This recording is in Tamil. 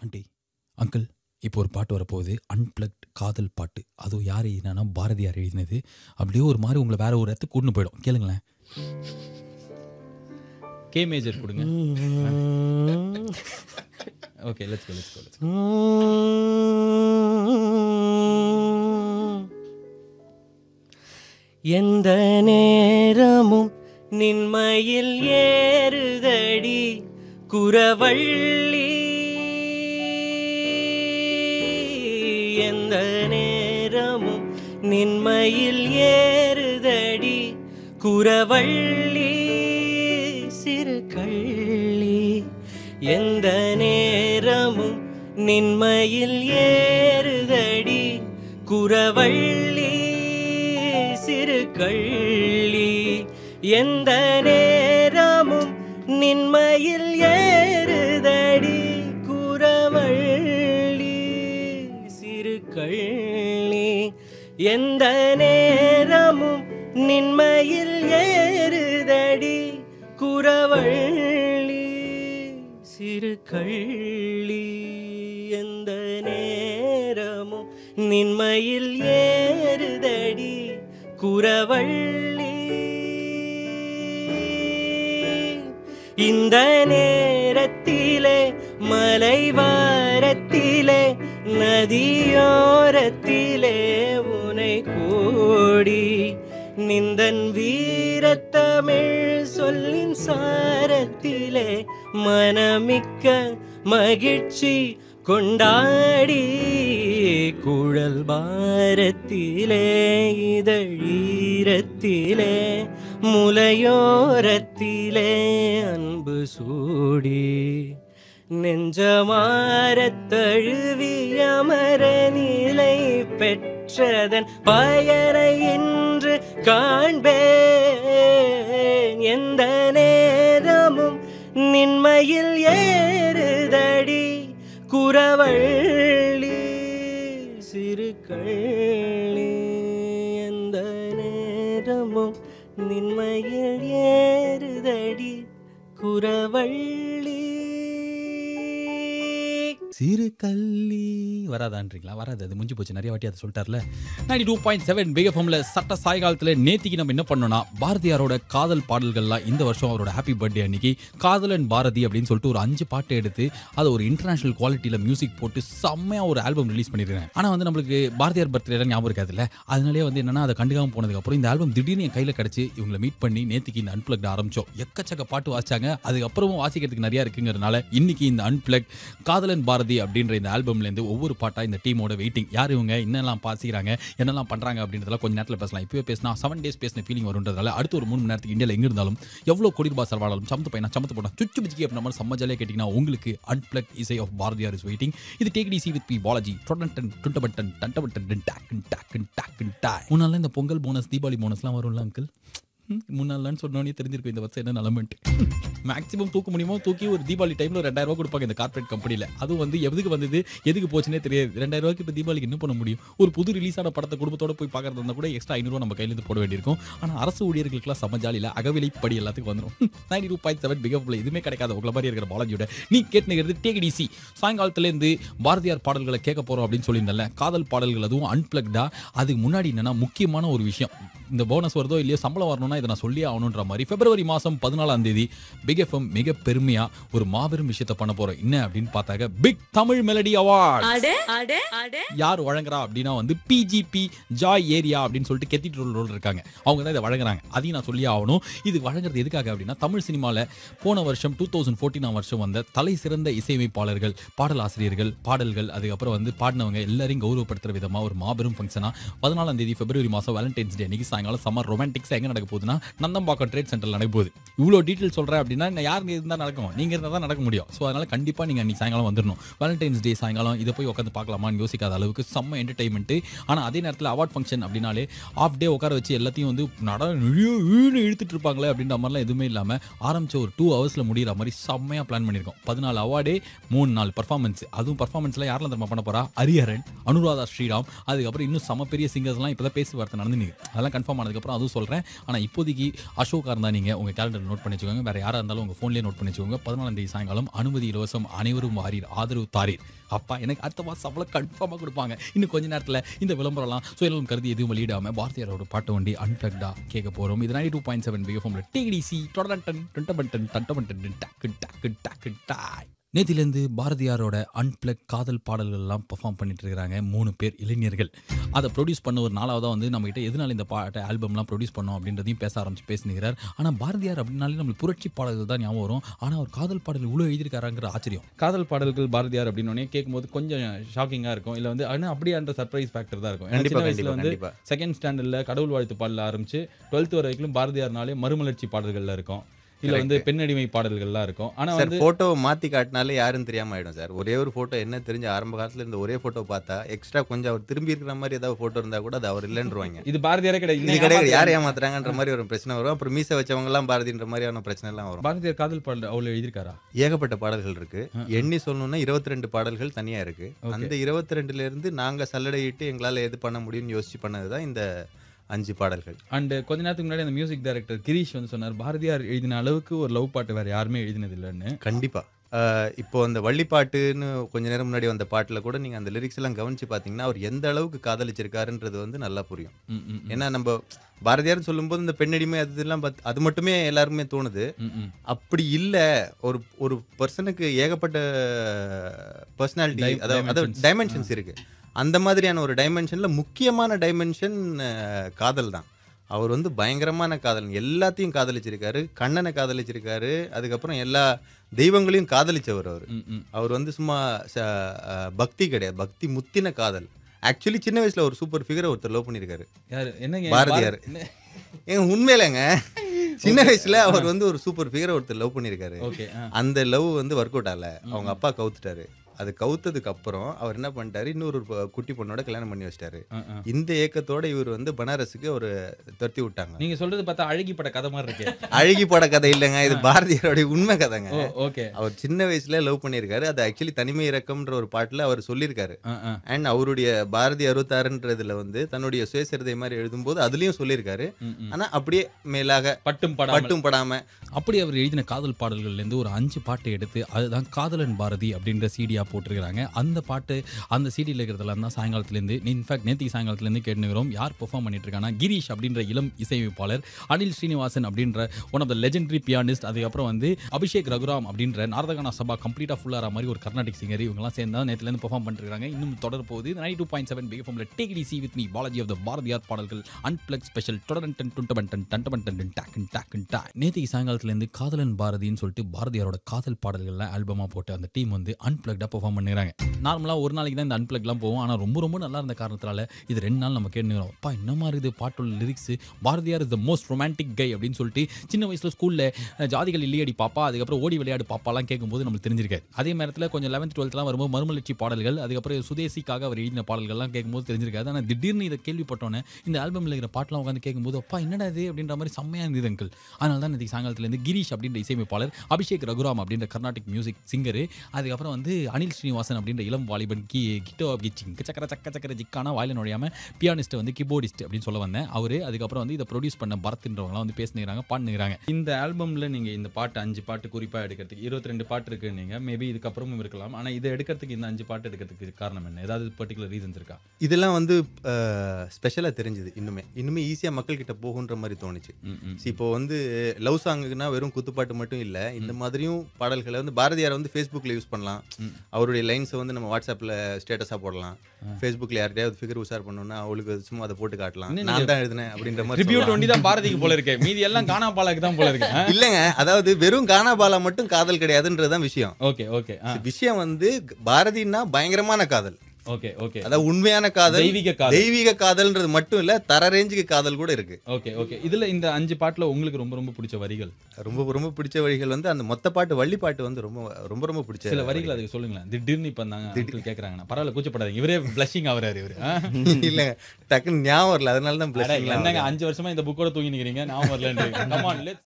ஆண்டி, அங்கிள், இப்போ ஒரு பாட்டு வரப்போகுது. அன்பிளக்ட் காதல் பாட்டு. அதுவும் யார் எழுதினா? பாரதியார் எழுதினது. அப்படியே ஒரு மாதிரி உங்களை வேற ஒரு இடத்துக்கு கூட்டின்னு போயிடும். கேளுங்களேன். கே மேஜர் கொடுங்க. Okay, let's go. எந்த நேரமும் நின்மையில் ஏறுதடி குரவள்ளி, எந்த நேரமும் நின்மையில் ஏறுதடி குரவள்ளி சிறு கள்ளி, எந்த நேரமும் நின்மையில் ஏறுதடி குரவள்ளி சிறு கள்ளி, எந்த நேரமும் நின்மையில் ஏறுதடி குரவள்ளி சிறு கள்ளி, எந்த நேரமும் நின்மையில் ஏறுதடி குரவள்ளி சிறு கள்ளி, எந்த நேரமும் நின்மையில் ஏறுதடி குரவள்ளி. இந்த நேரத்திலே மலைவாரத்திலே நதியோரத்திலே உனை கோடி, நிந்தன் வீரத்தமிழ் சொல்லின் சாரத்திலே மனமிக்க மகிழ்ச்சி கொண்டாடி, குழல் பாரத்திலே இதழீரத்திலே முலையோரத்திலே அன்பு சூடி, நெஞ்சமாரத் தழுவி அமர நிலை பெற்றதன் பயனை இன்று காண்பேன், எந்த நேரமும் நின்மையில் ஏறுதடி குரவள்ளி சிறு கள்ளி, எந்த நேரமும் நின்மையில் ஏறுதடி குரவள்ளி சிறு கள்ளி. வராதான்றீங்களா? வராது, அது முடிஞ்சு போச்சு. நிறைய வாட்டி அதை சொல்லிட்டார்ல. 92.7 பிக் எஃப்எம்ல சட்ட சாயகாலத்தில் நேத்திக்கு நம்ம என்ன பண்ணோம்னா, பாரதியாரோட காதல் பாடல்கள்லாம் இந்த வருஷம் அவரோட ஹாப்பி பர்த்டே அன்னைக்கு காதலன் பாரதி அப்படின்னு சொல்லிட்டு ஒரு 5 பாட்டு எடுத்து அதை ஒரு இன்டர்நேஷனல் குவாலிட்டியில் மியூசிக் போட்டு செம்மையாக ஒரு ஆல்பம் ரிலீஸ் பண்ணியிருக்கேன். ஆனால் வந்து நம்மளுக்கு பாரதியார் பர்த்டேலாம் ஞாபகம் இருக்காதுல்ல. அதனாலே வந்து என்னன்னா, அதை கண்டுக்காமல் போனதுக்கப்புறம் இந்த ஆல்பம் திடீர்னு என் கையில் கிடச்சி இவங்களை மீட் பண்ணி நேத்திக்கு இந்த அன்பிளக்ட் ஆரம்பிச்சோம். எக்கச்சக்க பாட்டு வாசிச்சாங்க. அதுக்கப்புறமும் வாசிக்கிறதுக்கு நிறையா இருக்குங்கிறதுனால இன்னைக்கு இந்த அன்பிளக்ட் காதலன் பாரதி அப்படின்ற இந்த ஆல்பம்லேருந்து ஒவ்வொரு பாட்டா இந்த டீமோட வெயிட்டிங். யார் இவங்க, என்னெல்லாம் பாசிக்கிறாங்க, என்னெல்லாம் பண்றாங்க அப்படின்றதெல்லாம் கொஞ்சம் நேரத்தில் பேசலாம். இப்பவே பேசினா 7 days பேசின ஃபீலிங் வருன்றதால அடுத்து ஒரு 3 மணி நேரத்துக்கு இந்தியாவில் எங்க இருந்தாலும் எவ்வளோ கோடி ரூபாய் செலவானாலும் சமத்து பையனா சமத்து போனா சுச்சு பிச்சுக்கி அப்படின்ற மாதிரி செம்ம ஜாலியாக கேட்டிங்கன்னா உங்களுக்கு அன்பிளக்ட் இசை ஆஃப் பாரதியார் இஸ் வெயிட்டிங். இது take it easy with B Balaji. டுண்டபட்டன் டண்டபட்டன் டாக்கன் டாக்கன் டாக்கன் டாக். முன்னால இந்த பொங்கல் போனஸ் தீபாவளி போனஸ்லாம் வரும்ல அங்கிள். முன்னாள்னு சொன்னோன்னே தெரிஞ்சிருக்கும் இந்த வருஷம் என்ன நிலமெண்ட். மேக்ஸிமம் தூக்க முடியுமோ தூக்கி ஒரு தீபாவளி டைமில் 2000 ரூபா கொடுப்பாங்க இந்த கார்பரேட் கம்பெனியில். அதுவும் வந்து எதுக்கு வந்தது எதுக்கு போச்சுன்னே தெரியாது. 2000 ரூபாய்க்கு இப்போ தீபாவளிக்கு என்ன பண்ண முடியும்? ஒரு புது ரிலீஸான படத்தை குடும்பத்தோட போய் பார்க்கறது இருந்தால் கூட எக்ஸ்ட்ரா 500 நம்ம கையிலேருந்து போட வேண்டியிருக்கும். ஆனால் அரசு ஊழியர்களுக்குலாம் சம ஜாலியில் அகவிலைப்படி எல்லாத்துக்கும் வந்துடும். 92.7 பிக் எஃப்ல எதுவுமே கிடைக்காது உங்களை மாதிரி இருக்கிற பாலாஜியோட நீ கேட்டுங்கிறது டேக் இட் ஈஸி. சாயங்காலத்துலேருந்து பாரதியார் பாடல்களை கேட்க போகிறோம் அப்படின்னு சொல்லியிருந்தேன்ல. காதல் பாடல்கள் அதுவும் அன்பிளக்டா. அதுக்கு முன்னாடி என்னன்னா முக்கியமான ஒரு விஷயம், இந்த போனஸ் வருதோ இல்லையோ சம்பளம் வரணும்னா இதை நான் சொல்லி ஆகணுன்ற மாதிரி பிப்ரவரி மாதம் 14 பிக் எஃப்எம் மிக பெருமையா ஒரு மாபெரும் விஷயத்தை பண்ண போறோம். என்ன அப்படின்னு பார்த்தாக்க பிக் தமிழ் மெலடி அவார்ட். யார் வழங்குறா அப்படின்னா வந்து பிஜிபி ஜாய் ஏரியா அப்படின்னு சொல்லிட்டு கெத்திட்ரோல் இருக்காங்க. அவங்க தான் இதை வழங்குறாங்க. அதையும் நான் சொல்லி ஆகணும். இது வழங்குறது எதுக்காக அப்படின்னா, தமிழ் சினிமாவில் போன வருஷம் 2014 வருஷம் வந்த தலை சிறந்த இசையமைப்பாளர்கள், பாடலாசிரியர்கள், பாடல்கள் அதுக்கப்புறம் வந்து பாடினவங்க எல்லாரையும் கௌரவப்படுத்துற விதமா ஒரு மாபெரும் ஃபங்க்ஷனா 14 பிப்ரவரி மாதம் வேலண்டைன்ஸ் டே அன்னைக்கு சாயங்காலம் சம்மர் ரொமான்டிக்ஸா எங்க நடக்க போகுதுன்னா நந்தம்பாக்கம் ட்ரேட் சென்டர்ல நடக்க போகுது. இவ்வளோ டீட்டெயில் சொல்றேன் அப்படின்னா யாருங்க இருந்தால் நடக்கும், நீங்க இருந்தால் தான் நடக்க முடியும். ஸோ அதனால கண்டிப்பா நீங்க அன்னைக்கு சாயங்காலம் வந்துடணும். வேலண்டைன்ஸ் டே சாயங்காலம் இதை போய் உட்காந்து பார்க்கலாமான்னு யோசிக்காத அளவுக்கு செம்ம என்டர்டைன்மெண்ட். ஆனால் அதே நேரத்தில் அவார்ட் ஃபங்க்ஷன் அப்படின்னாலே ஆஃப் டே உட்கார வச்சு எல்லாத்தையும் வந்து இழுத்துட்டு இருப்பாங்களே அப்படின்ற மாதிரிலாம் எதுவுமே இல்லாமல் ஆரம்பிச்ச ஒரு 2 ஹவர்ஸ்ல முடிகிற மாதிரி செம்மையா பிளான் பண்ணியிருக்கோம். 14 அவார்டே 3 நாள் பர்ஃபார்மன்ஸ். அதுவும் பர்ஃபார்மன்ஸ்ல யாரெல்லாம் நம்ம பண்ண போறா? ஹரிஹரன், அனுராதா ஸ்ரீராம், அதுக்கப்புறம் இன்னும் செம பெரிய சிங்கர்ஸ்லாம் இப்போ தான் பேசி வார்த்தை நடந்து. அதெல்லாம் கன்ஃபார்ம் ஆனதுக்கப்புறம் அதுவும் சொல்கிறேன். ஆனால் இப்போ இப்போதைக்கு அசோகா இருந்தா நீங்க உங்க கேலண்டர் நோட் பண்ணி வச்சுக்கோங்க. வேற யாரா இருந்தாலும் உங்க ஃபோன்லயே நோட் பண்ணி வச்சுக்கோங்க. 14ஆம் தேதி சாயங்காலம் அனுமதி இலவசம், அனைவரும் வாரீர், ஆதரவு தாரீர். அப்பா எனக்கு அடுத்த மாதம் சம்பளம் கன்ஃபார்மாக கொடுப்பாங்க. இன்னும் கொஞ்ச நேரத்தில் இந்த விளம்பரம்லாம் சுயநலம் கருதி எதுவும் வெளியிடாம பாரதியாரோட பாட்டு வண்டி அன்பிளக்டா கேட்க போறோம். இது 92.7 பிஎஃப்எம்ல டிடிசி தொடரண்டன் டண்டபண்டன் டண்டபண்டன் டக்கு டக்கு டக்கு டாய். நேத்திலேருந்து பாரதியாரோட அன்பிளக் காதல் பாடல்கள் எல்லாம் பெர்ஃபார்ம் பண்ணிட்டு இருக்கிறாங்க 3 பேர் இளைஞர்கள். அதை ப்ரொடியூஸ் பண்ண ஒரு நாளாவதாக வந்து நம்மகிட்ட எதனால இந்த பாட்டை ஆல்பம்லாம் ப்ரொடியூஸ் பண்ணோம் அப்படின்றதையும் பேசினுக்கிறார். ஆனால் பாரதியார் அப்படின்னாலே நம்மளுக்கு புரட்சி பாடல்கள் தான் ஞாபகம் வரும். ஆனால் அவர் காதல் பாடல் இவ்வளோ எழுதியிருக்காராங்கிற ஆச்சரியம். காதல் பாடல்கள் பாரதியார் அப்படின்னே கேட்கும்போது கொஞ்சம் ஷாக்கிங்காக இருக்கும். இல்லை வந்து ஆனால் அப்படியே அந்த சர்ப்ரைஸ் ஃபேக்டர் தான் இருக்கும். சின்ன வயசில் வந்து செகண்ட் ஸ்டாண்டர்டில் கடவுள் வாழ்த்து பாடல ஆரம்பிச்சு 12th வரைக்கும் பாரதியார்னாலே மறுமலர்ச்சி பாடல்கள்ல இருக்கும். இல்ல வந்து பெண்ணடிமை பாடல்கள்லாம் இருக்கும். ஆனா வந்து போட்டோவை மாத்தி காட்டினாலே யாருன்னு தெரியாம ஆயிடும் சார். ஒரே ஒரு போட்டோ என்ன தெரிஞ்ச ஆரம்ப காலத்துல இந்த ஒரே போட்டோ பார்த்தா எக்ஸ்ட்ரா கொஞ்சம் அவர் திரும்பி இருக்கிற மாதிரி ஏதாவது போட்டோ இருந்தா கூட அது அவர் இல்லைன்றுவாங்க. இது பாரதியாரே கிடையாது. இது கிடையாது, யார் ஏமாத்துறாங்கன்ற மாதிரி ஒரு பிரச்சனை வரும். அப்புறம் மீசை வச்சவங்க எல்லாம் பாரதின்ற மாதிரியான பிரச்சனை எல்லாம் வரும். பாரதியார் காதல் பாடல் அவ்வளவு எழுதியிருக்காரா? ஏகப்பட்ட பாடல்கள் இருக்கு. எண்ணி சொல்லணும்னா 22 பாடல்கள் தனியா இருக்கு. அந்த 22ல இருந்து நாங்க சல்லடையிட்டு எங்களால எது பண்ண முடியும்னு யோசிச்சு பண்ணதுதான் இந்த 5 பாடல்கள். அண்ட் கொஞ்ச நேரத்துக்கு முன்னாடி அந்த மியூசிக் டைரக்டர் கிரீஷ் வந்து சொன்னார், பாரதியார் எழுதின அளவுக்கு ஒரு லவ் பாட்டு வேற யாருமே எழுதினது இல்லைன்னு. கண்டிப்பா. இப்போ அந்த வள்ளிப்பாட்டுன்னு கொஞ்ச நேரம் முன்னாடி வந்த பாட்டில் கூட நீங்கள் அந்த லிரிக்ஸ் எல்லாம் கவனிச்சு பார்த்தீங்கன்னா அவர் எந்த அளவுக்கு காதலிச்சிருக்காருன்றது வந்து நல்லா புரியும். ஏன்னா நம்ம பாரதியார்னு சொல்லும்போது இந்த பெண்ணடிமை அதெல்லாம் அது மட்டுமே எல்லாருமே தோணுது. அப்படி இல்லை, ஒரு ஒரு பர்சனுக்கு ஏகப்பட்ட பர்சனாலிட்டி, அதாவது டைமென்ஷன்ஸ் இருக்கு. அந்த மாதிரியான ஒரு டைமென்ஷனில் முக்கியமான டைமென்ஷன் காதல் தான். அவர் வந்து பயங்கரமான காதல், எல்லாத்தையும் காதலிச்சிருக்காரு. கண்ணனை காதலிச்சிருக்காரு, அதுக்கப்புறம் எல்லா தெய்வங்களையும் காதலிச்சவர். அவர் வந்து சும்மா பக்தி கிடையாது, பக்தி முத்தின காதல். ஆக்சுவலி சின்ன வயசுல ஒரு சூப்பர் ஃபிகரை ஒருத்தர் லவ் பண்ணியிருக்காரு, பாரதியார். ஏங்க உண்மையிலங்க சின்ன வயசுல அவர் வந்து ஒரு சூப்பர் ஃபிகரை ஒருத்தர் லவ் பண்ணியிருக்காரு. அந்த லவ் வந்து ஒர்க் அவுட் ஆகல, அவங்க அப்பா கவுத்துட்டாரு. அது கவுத்ததுக்கு அப்புறம் அவர் என்ன பண்ணிட்டாரு, இன்னொரு குட்டி பொண்ணோட கல்யாணம் பண்ணி வச்சிட்டாரு. இந்த ஏக்கத்தோட இவர் வந்து பனாரஸுக்கு ஒரு துரத்தி விட்டாங்க. நீங்க சொல்றது பார்த்தா அழகி பட கதை மாதிரி இருக்கு. அழகி பட கதை இல்லைங்க, இது பாரதியாரோட உண்மை கதைங்க. அவர் சின்ன வயசுல லவ் பண்ணியிருக்காரு. அது ஆக்சுவலி தனிமை இறக்கம்ன்ற ஒரு பாட்டுல அவர் சொல்லியிருக்காரு. அண்ட் அவருடைய பாரதி 66ன்றதுல வந்து தன்னுடைய சுயசரிதை மாதிரி எழுதும்போது அதுலயும் சொல்லியிருக்காரு. ஆனா அப்படியே மேலாக பட்டும் படாம அப்படி அவர் எழுதின காதல் பாடல்கள்ல இருந்து ஒரு 5 பாட்டை எடுத்து அதுதான் காதலன் பாரதி அப்படின்ற சிடியா போட்டிருக்கிறாங்க. அந்த பாட்டு அந்த சிடியில் இருக்கிறதுலாம் தான் சாயங்காலத்துலேருந்து, இன்ஃபேக்ட் நேத்திக்கு சாயங்காலத்துலேருந்து கேட்டுக்கிறோம். யார் பெர்ஃபார்ம் பண்ணிட்டு இருக்காங்கன்னா கிரீஷ் அப்படின்ற இளம் இசையமைப்பாளர், அனில் ஸ்ரீனிவாசன் அப்படின்ற one of the legendary pianist, அதுக்கப்புறம் வந்து அபிஷேக் ரகுராம் அப்படின்ற நாரதகானா சபா கம்ப்ளீட்டாக ஃபுல்லாக மாதிரி ஒரு கர்நாடிக் சிங்கர், இவங்கெல்லாம் சேர்ந்து தான் நேற்றுலேருந்து பெர்ஃபார்ம் பண்ணிருக்காங்க. இன்னும் தொடர போகுது 92.7 பிஎஃப்எம்ல take it easy with me Balaji of the Bharathiyar பாடல்கள் அன்பிளக் ஸ்பெஷல் தொடரண்டன் டுண்டபண்டன் டண்டபண்டன் டாக்கன் டாக்கன் டா. நேத்திக்கு சாயங்காலத்துலேருந்து காதலன் பாரதின்னு சொல்லிட்டு பாரதியாரோட காதல் பாடல்கள்லாம் ஆல்பமாக போட்டு அந்த டீம் வந்து அன்பிளக்டாக பெர்ஃபார்ம் பண்ணுறாங்க. நார்மலாக ஒரு நாளைக்கு தான் இந்த அன்பிளக்லாம் போவோம். ஆனால் ரொம்ப ரொம்ப நல்லா இருந்த காரணத்தினால இது 2 நாள் நம்ம கேட்டுக்கிறோம். அப்பா என்ன மாதிரி இது பாட்டோட lyrics, Bharathiyar is the most romantic guy அப்படின்னு சொல்லிட்டு சின்ன வயசில் ஸ்கூலில் ஜாதிகள் இல்லையடி பாப்பா, அதுக்கப்புறம் ஓடி விளையாடு பாப்பாலாம் கேட்கும்போது நம்மளுக்கு தெரிஞ்சிருக்காது. அதே நேரத்தில் கொஞ்சம் 11th 12thலாம் வரும்போது மறுமலர்ச்சி பாடல்கள், அதுக்கப்புறம் சுதேசிக்காக அவர் எழுதின பாடல்கள்லாம் கேட்கும்போது தெரிஞ்சிருக்காது. ஆனால் திடீர்னு இதை கேள்விப்பட்டோன்னே இந்த ஆல்பமில் இருக்கிற பாட்டெலாம் உட்காந்து கேட்கும்போது அப்பா என்னடா இது அப்படின்ற மாதிரி செம்மையாக இருந்தது அங்கிள். அதனால தான் இந்த சாயங்காலத்துலேருந்து கிரீஷ் அப்படின்ற இசையமைப்பாளர், அபிஷேக் ரகுராம் அப்படின்ற கர்நாடிக் மியூசிக் சிங்கரு, அதுக்கப்புறம் வந்து அனில் ஸ்ரீனிவாசன் அப்படின்ற இளம் வாலிபன் கிட்டோ சக்கர சக்க சக்கர ஜிக்கான வாயில நுழையாம பியானிஸ்ட் வந்து கீபோர்டிஸ்ட் அப்படின்னு சொல்ல வந்தேன். அவரு அதுக்கப்புறம் வந்து இதை ப்ரொடியூஸ் பண்ண பரத்ன்றவங்களாம் வந்து பேசினுறாங்க, பாடுனுறாங்க. இந்த ஆல்பம்ல நீங்க இந்த பாட்டு 5 பாட்டு குறிப்பா எடுக்கிறதுக்கு 22 பாட்டு இருக்கு. நீங்க மேபி இதுக்கப்புறமும் இருக்கலாம். ஆனா இதை எடுக்கிறதுக்கு இந்த 5 பாட்டு எடுக்கிறதுக்கு காரணம் என்ன? ஏதாவது பர்டிகுலர் ரீசன்ஸ் இருக்கா? இதெல்லாம் வந்து ஸ்பெஷலா தெரிஞ்சது. இன்னுமே ஈஸியா மக்கள் கிட்ட போகுன்ற மாதிரி தோணுச்சு. இப்போ வந்து லவ் சாங்குனா வெறும் குத்துப்பாட்டு மட்டும் இல்ல, இந்த மாதிரியும் பாடல்களை வந்து பாரதியார் வந்து ஃபேஸ்புக்ல யூஸ் பண்ணலாம். அவருடைய லைன்ஸை வந்து நம்ம வாட்ஸ்அப்ல ஸ்டேட்டஸா போடலாம். ஃபேஸ்புக்ல யார்கிட்டயாவது ஃபிகர் உஷார் பண்ணணும்னா அவளுக்கு சும்மா அதை போட்டு காட்டலாம், நான் தான் எழுதினேன் அப்படின்ற மாதிரி. ட்ரிபியூட் ஒண்டி தான் பாரதிக்கு போல இருக்கு, மீதி எல்லாம் கானா பாலாக்கு தான் போல இருக்கு. இல்லங்க, அதாவது வெறும் கானா பாலா மட்டும் காதல் கிடையாதுன்றதுதான் விஷயம். விஷயம் வந்து பாரதினா பயங்கரமான காதல். அதாவது உண்மையான காதல், தெய்வீக காதல்ன்றது மட்டும் இல்ல, தர ரேஞ்சுக்கு காதல் கூட இருக்கு. இதுல இந்த 5 பாட்டுல உங்களுக்கு ரொம்ப ரொம்ப பிடிச்ச வரிகள்? ரொம்ப பிடிச்ச வரிகள் வந்து அந்த மொத்த பாட்டு வள்ளி பாட்டு வந்து ரொம்ப பிடிச்ச சில வரிகள் அதுக்கு சொல்லுங்களேன். திடீர்னு இப்ப கேக்குறாங்க, பரவாயில்ல கூச்சப்படாதீங்க, இவரே பிளஷிங் ஆவறாரு இவரு. இல்ல டக்குன்னு ஞாபகம் வரல, அதனால தான் பிளஷிங். என்னங்க 5 வருஷமா இந்த புக்கோட தூங்கி நிக்கிறீங்க, ஞாபகம் வரல.